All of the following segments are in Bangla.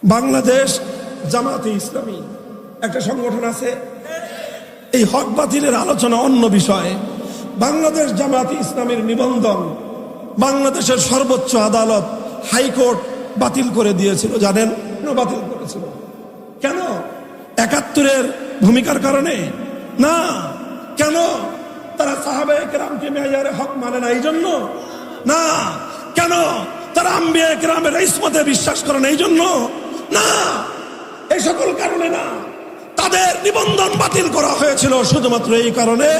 বাংলাদেশ জামাতে ইসলামী একটা সংগঠন আছে। এই হক বাতিলের আলোচনা অন্য বিষয়। বাংলাদেশ জামাতে ইসলামীর নিবন্ধন বাংলাদেশের সর্বোচ্চ আদালত হাইকোর্ট বাতিল করে দিয়েছিল। জানেন বাতিল করেছিল কেন? ৭১-এর ভূমিকার কারণে না। কেন? তারা সাহাবায়ে কেরামকে মেয়ারে হক মানে না এই জন্য না। কেন? তারা আম্বিয়ায়ে কেরামের ইসমতে বিশ্বাস করে না এই জন্য না। এই সকল কারণে না। তাদের নিবন্ধন বাতিল করা হয়েছিল শুধুমাত্র এই কারণে,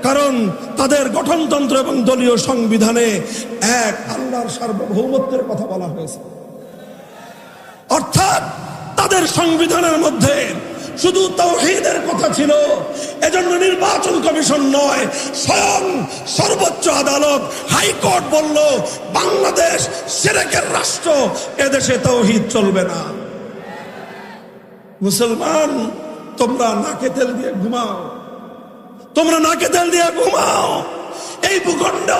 কারণ তাদের গঠনতন্ত্র এবং দলীয় সংবিধানে এক আল্লাহর সার্বভৌমত্বের কথা বলা হয়েছে। অর্থাৎ তাদের সংবিধানের মধ্যে শুধু তাওহীদের কথা ছিল। এজন্য নির্বাচন কমিশন নয়, স্বয়ং সর্বোচ্চ আদালত হাইকোর্ট বলল বাংলাদেশ শিরকের রাষ্ট্র, এদেশে তাওহীদ চলবে না। মুসলমান, তোমরা নাকে তেল দিয়ে ঘুমাও, তোমরা নাকে তেল দিয়ে ঘুমাও। এই ভূখণ্ড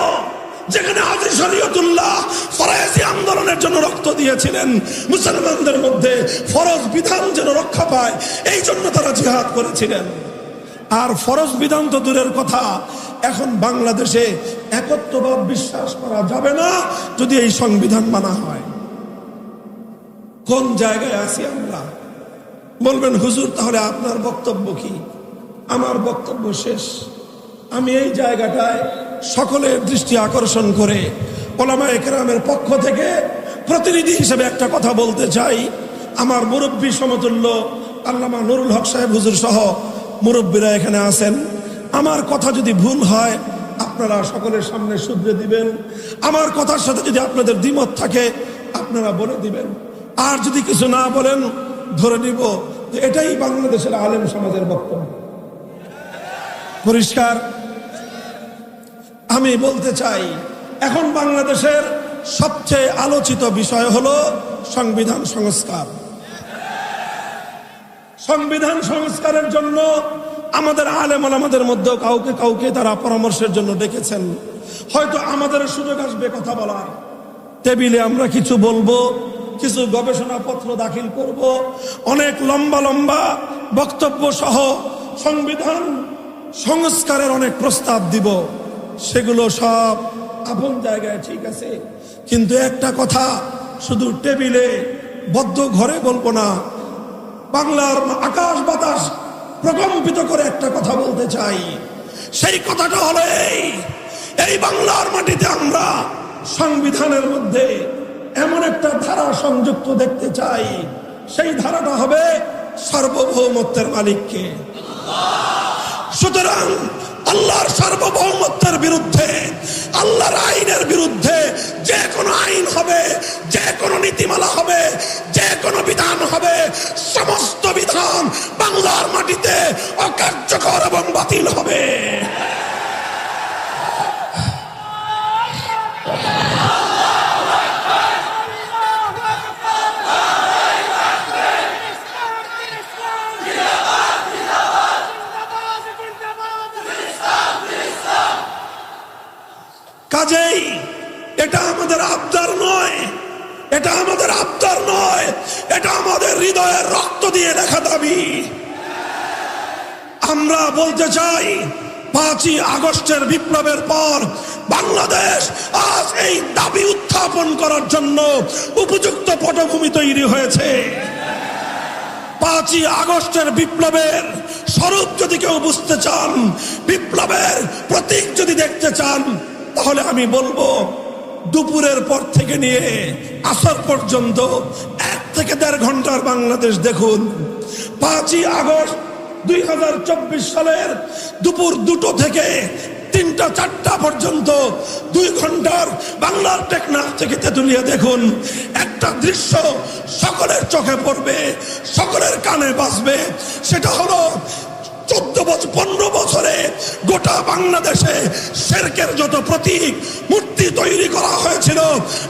যেখানে হাজী শরীয়তুল্লাহ ফরায়েজি আন্দোলনের জন্য রক্ত দিয়েছিলেন, মুসলমানদের মধ্যে ফরজ বিধান যেন রক্ষা পায় এই জন্য তারা জিহাদ করেছিলেন। আর ফরজ বিধান তো দূরের কথা, এখন বাংলাদেশে একত্ববাদ বিশ্বাস করা যাবে না যদি এই সংবিধান মানা হয়। কোন জায়গায় আছি আমরা? বলবেন হুজুর তাহলে আপনার বক্তব্য কি? আমার বক্তব্য শেষ। আমি এই জায়গাটায় সকলের দৃষ্টি আকর্ষণ করে উলামায়ে কেরামের পক্ষ থেকে প্রতিনিধি হিসেবে একটা কথা বলতে চাই। আমার মুরব্বী সমতুল্য আল্লামা নুরুল হক সাহেব হুজুর সহ মুরব্বীরা এখানে আছেন। আমার কথা যদি ভুল হয় আপনারা সকলের সামনে শুধরে দিবেন। আমার কথার সাথে যদি আপনাদের দ্বিমত থাকে আপনারা বলে দিবেন। আর যদি কিছু না বলেন ধরে নিব যে এটাই বাংলাদেশের আলেম সমাজের বক্তব্য। পরিষ্কার? আমি বলতে চাই এখন বাংলাদেশের সবচেয়ে আলোচিত বিষয় হলো সংবিধান সংস্কার। সংবিধান সংস্কারের জন্য আমাদের আলেম ওলামাদের মধ্যে কাউকে কাউকে তারা পরামর্শের জন্য ডেকেছেন। হয়তো আমাদের সুযোগ আসবে কথা বলার, টেবিলে আমরা কিছু বলবো, কিছু গবেষণাপত্র দাখিল করব, অনেক লম্বা লম্বা বক্তব্য সহ সংবিধান সংস্কারের অনেক প্রস্তাব দিব। সেগুলো সব আপন জায়গায় ঠিক আছে, কিন্তু একটা কথা শুধু টেবিলে বদ্ধ ঘরে বলবো না, বাংলার আকাশ বাতাস প্রকম্পিত করে একটা কথা বলতে চাই। সেই কথাটা হলো এই বাংলার মাটিতে আমরা সংবিধানের মধ্যে এমন একটা ধারা সংযুক্ত দেখতে চাই, সেই ধারাটা হবে সার্বভৌমত্বের মালিককে। সুতরাং আল্লাহর সার্বভৌমত্বের বিরুদ্ধে, আল্লাহর আইনের বিরুদ্ধে যে কোনো আইন হবে, যে কোনো নীতিমালা হবে, যে কোনো বিধান হবে, সমস্ত বিধান বাংলার মাটিতে অকার্যকর এবং বাতিল হবে। কাজেই এটা আমাদের আবদার নয়, এটা আমাদের আবদার নয়, এটা আমাদের হৃদয়ের রক্ত দিয়ে লেখা দাবি। আমরা বলতে চাই ৫ই আগস্টের বিপ্লবের পর বাংলাদেশ আজ এই দাবি উত্থাপন করার জন্য উপযুক্ত পটভূমি তৈরি হয়েছে। ৫ই আগস্টের বিপ্লবের স্বরূপ যদি কেউ বুঝতে চান, বিপ্লবের প্রতীক যদি দেখতে চান, তাহলে আমি বলবো দুপুরের পর থেকে নিয়ে আসর পর্যন্ত ১ থেকে ১.৫ ঘন্টার বাংলাদেশ দেখুন। ৫ই আগস্ট ২০২৪ সালের দুপুর ২টো থেকে ৩টা-৪টা পর্যন্ত ২ ঘন্টার বাংলার টেকনাফ থেকে তেতুলিয়া দেখুন। একটা দৃশ্য সকলের চোখে পড়বে, সকলের কানে বাজবে। সেটা হলো ১৪-১৫ বছরে গোটা বাংলাদেশে শিরকের যত প্রতীক মূর্তি তৈরি করা হয়েছিল,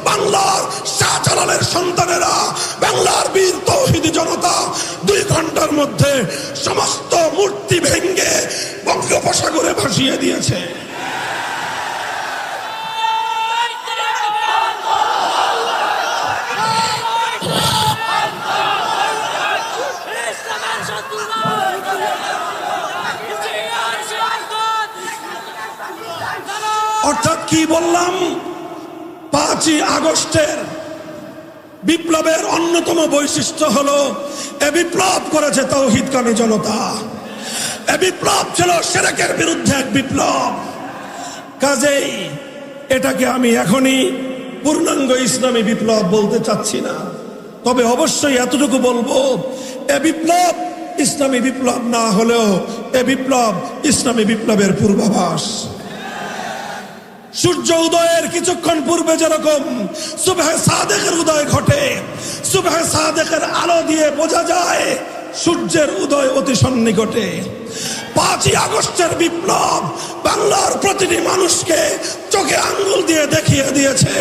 বাংলার শাহজালালের সন্তানেরা, বাংলার বীর তৌহিদি জনতা ২ ঘন্টার মধ্যে সমস্ত মূর্তি ভেঙে বঙ্গোপসাগরে ভাসিয়ে দিয়েছে। বললাম, 5ই আগস্টের বিপ্লবের অন্যতম বৈশিষ্ট্য হলো এ বিপ্লব করেছে তাওহীদকামী জনতা। এ বিপ্লব ছিল শিরকের বিরুদ্ধে এক বিপ্লব। কাজেই এটাকে আমি এখনই পূর্ণাঙ্গ ইসলামী বিপ্লব বলতে চাচ্ছি না, তবে অবশ্যই এতটুকু বলবো, এ বিপ্লব ইসলামী বিপ্লব না হলেও এ বিপ্লব ইসলামী বিপ্লবের পূর্বাভাস। সূর্য উদয়ের কিছুক্ষণ পূর্বে যেরকম সুবহে সাদেকের উদয় ঘটে, সুবহে সাদেকের আলো দিয়ে বোঝা যায় সূর্যের উদয় অতি সন্নিকটে। 5ই আগস্টের বিপ্লব বাংলার প্রতিটি মানুষকে চোখে আঙ্গুল দিয়ে দেখিয়ে দিয়েছে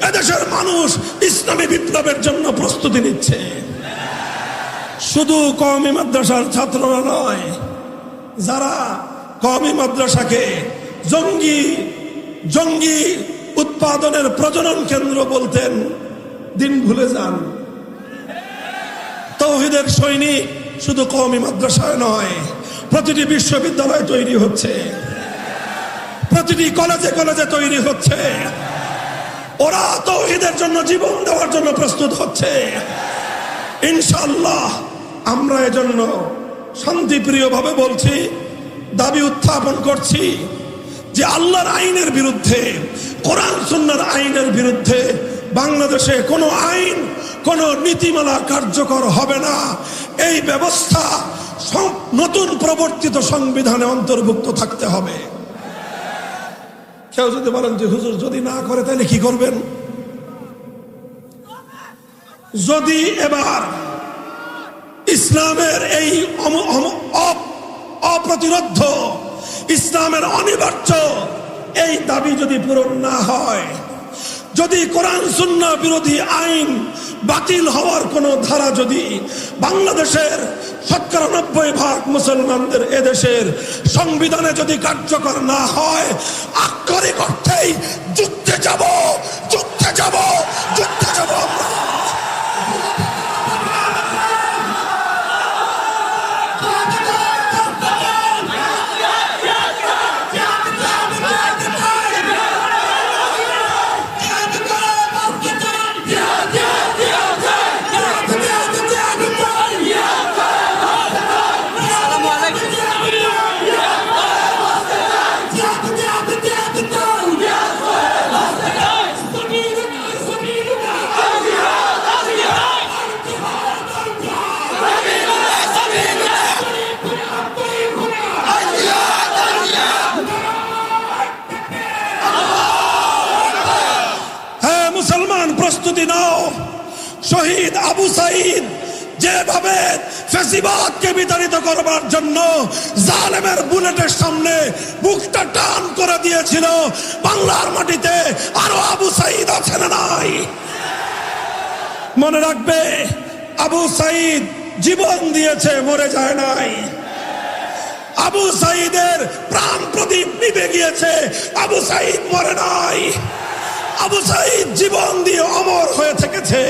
এদেশের মানুষ ইসলামী বিপ্লবের জন্য প্রস্তুতি নিচ্ছে। শুধু কওমি মাদ্রাসার ছাত্ররা নয়, যারা কওমি মাদ্রাসাকে জঙ্গি উৎপাদনের প্রজনন কেন্দ্র বলতেন, দিন ভুলে যান। তাওহীদের সৈনিক শুধু কওমি মাদ্রাসায় নয়, প্রতিটি বিশ্ববিদ্যালয় তৈরি হচ্ছে, প্রতিটি কলেজে কলেজে তৈরি হচ্ছে। ওরা তাওহীদের জন্য জীবন দেওয়ার জন্য প্রস্তুত হচ্ছে। ইনশাআল্লাহ আমরা এজন্য শান্তিপ্রিয় ভাবে বলছি, দাবি উত্থাপন করছি যে আল্লাহর আইনের বিরুদ্ধে, কোরআন সুন্নাহর আইনের বিরুদ্ধে বাংলাদেশে কোনো আইন, কোনো নীতিমালা কার্যকর হবে না। এই ব্যবস্থা নতুন প্রবর্তিত সংবিধানে অন্তর্ভুক্ত থাকতে হবে। কেউ যদি বলেন যে হুজুর যদি না করে তাহলে কি করবেন? যদি এবার ইসলামের এই অপ্রতিরোধ্য, ইসলামের অনিবার্য এই দাবি যদি পূরণ না হয়, যদি কোরআন সুন্নাহ বিরোধী আইন বাতিল হওয়ার কোন ধারা যদি বাংলাদেশের ৯৭% মুসলমানদের এদেশের সংবিধানে যদি কার্যকর না হয়, আক্ষরিক অর্থেই যুদ্ধে যাব, যুদ্ধে যাব, যুদ্ধে যাব আমরা। প্রস্তুতি নাও। শহীদ আবু সাঈদ যেভাবে ফ্যাসিবাদকে বিতাড়িত করবার জন্য জালেমের বুলেটের সামনে বুকটা টান করে দিয়েছিল, বাংলার মাটিতে আরো আবু সাঈদ আছে না নাই? মনে রাখবে, আবু সাঈদ জীবন দিয়েছে, মরে যায় নাই। আবু সাঈদের প্রাণ প্রদীপ নিভে গিয়েছে, আবু সাঈদ মরে নাই। আবু সাঈদ জীবন দিয়ে অমর হয়ে থেকেছে।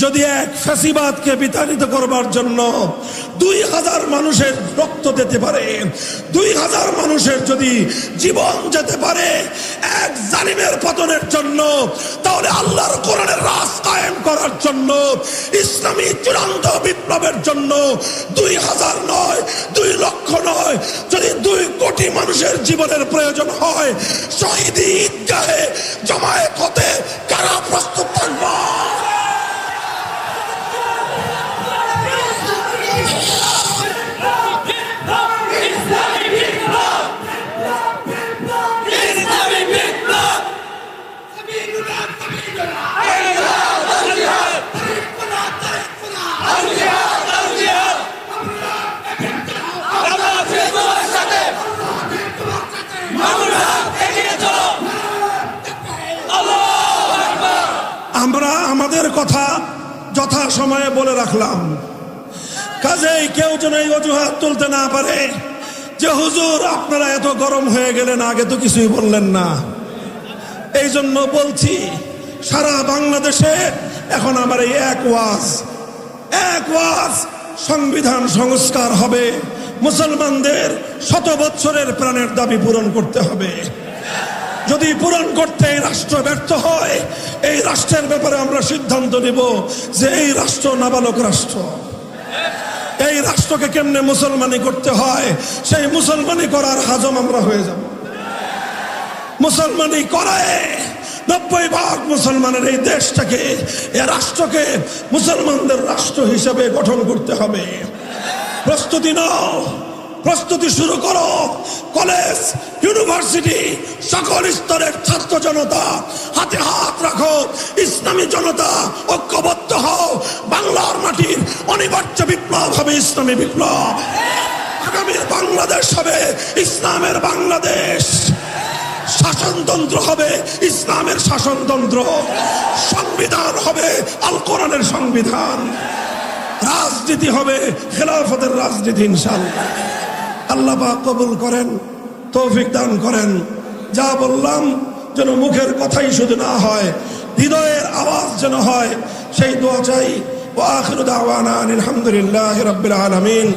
যদি এক ফ্যাসিবাদকে বিতাড়িত করবার জন্য ২০০০ মানুষের রক্ত দিতে পারে, ২০০০ মানুষের যদি জীবন যেতে পারে এক জালিমের পতনের জন্য, তাহলে আল্লাহর কোরআনের রাজ কায়েম করার জন্য, ইসলামী চূড়ান্ত বিপ্লবের জন্য ২০০০ নয়, ২ লক্ষ নয়, যদি ২ কোটি মানুষের জীবনের প্রয়োজন হয়, শহীদি ঈদগাহে জমায়েত হতে কারা প্রস্তুত থাকবে? আমরা আমাদের কথা যথা সময়ে বলে রাখলাম। কাজেই কেউ যেন এই অজুহাত তুলতে না পারে যে হুজুর আপনারা এত গরম হয়ে গেলেন, আগে তো কিছুই বললেন না। এই জন্য বলছি, সারা বাংলাদেশে এখন আমার এই এক ওয়াজ, সংবিধান সংস্কার হবে, মুসলমানদের ১০০ বছরের প্রাণের দাবি পূরণ করতে হবে। যদি পূরণ করতে এই রাষ্ট্র ব্যর্থ হয়, এই রাষ্ট্রের ব্যাপারে আমরা সিদ্ধান্ত নিব যে এই রাষ্ট্র নাবালক রাষ্ট্র। এই রাষ্ট্রকে কেমনে মুসলমানি করতে হয়, সেই মুসলমানি করার হাজম আমরা হয়ে যাব। মুসলমানি করায় 90% মুসলমানের এই দেশটাকে, এই রাষ্ট্রকে মুসলমানদের রাষ্ট্র হিসেবে গঠন করতে হবে। প্রস্তুতি নাও, প্রস্তুতি শুরু করো। কলেজ, ইউনিভার্সিটি, সকল স্তরের ছাত্র জনতা হাতে হাত রাখো। ইসলামী জনতা ঐক্যবদ্ধ হও। বাংলার মাটির অনিবার্য বিপ্লব হবে ইসলামী বিপ্লব। আগামীর বাংলাদেশ হবে ইসলামের বাংলাদেশ। শাসনতন্ত্র হবে ইসলামের শাসনতন্ত্র। সংবিধান হবে আল কোরআনের সংবিধান। রাজনীতি হবে খেলাফতের রাজনীতি ইনশাআল্লাহ। আল্লাহ পাক কবুল করেন, তৌফিক দান করেন। যা বললাম যেন মুখের কথাই শুধু না হয়, হৃদয়ের আওয়াজ যেন হয়, সেই দোয়া চাই। ওয়া আখিরু দাওয়ানা আলহামদুলিল্লাহি রাব্বিল আলামিন।